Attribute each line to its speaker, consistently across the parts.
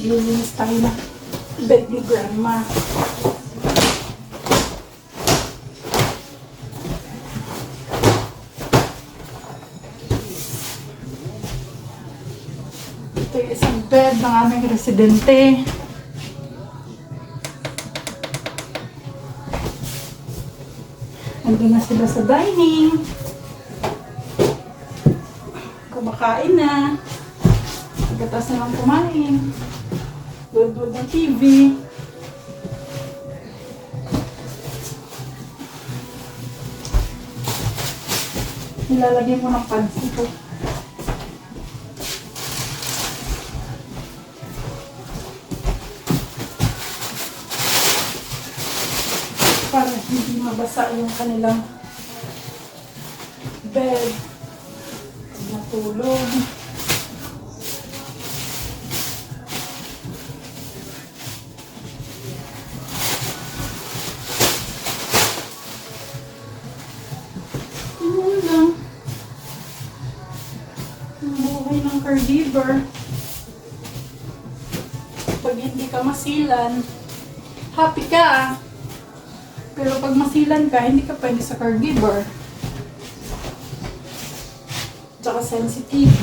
Speaker 1: maglilinis tayo ng bed ni Grandma. Ito yung isang bed ng aming residente. Nandun na sila sa dining. Kumakain na. Pagkatas na lang kumain. Doon ng TV. Nilalagyan ko ng pads ito. Para hindi mabasa yung kanilang bed. Natulog. Yun lang. Ang buhay ng caregiver. Pag hindi ka masilan, happy ka. Pero pag masilan ka, hindi ka pwede sa caregiver. Tsaka sensitive.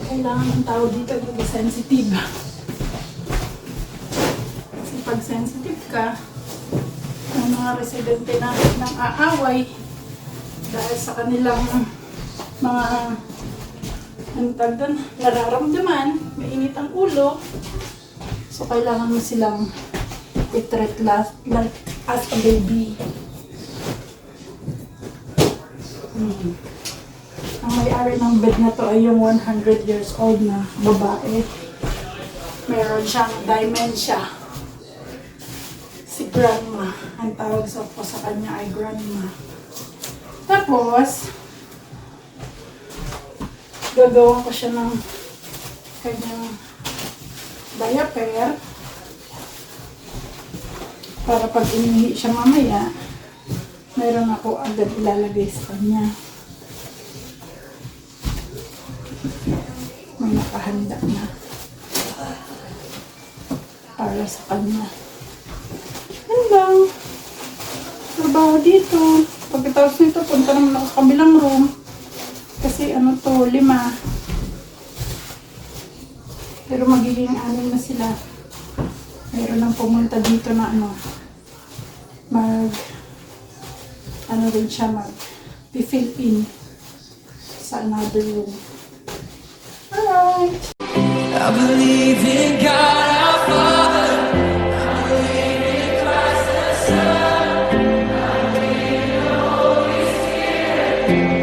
Speaker 1: Kailangan ng tao dito yung sensitive. Kasi pag sensitive ka, ang mga residente natin ng aaway dahil sa kanilang mga nararamdaman, mainit ang ulo. So kailangan mo silang i-treat like as a baby. Ang may-ari ng bed na to ay yung 100 years old na babae. Meron siyang dementia. Si Grandma. Ang tawag po sa kanya ay Grandma. Tapos, gagawa ko siya ng kanyang diaper para pag inihi siya mamaya, meron ako agad ilalagay sa kanya. May nakahanda na para sa kanya. Yan lang. Trabaho dito. Pagkatapos nito, punta naman ako sa kabilang room. Kasi ano to, 5. Pero magiging 6 na sila. Mayroon lang pumunta dito na rin siya fill in sa another room. Alright.
Speaker 2: I believe in God our Father. I believe in Christ the Son. I believe in the Holy Spirit.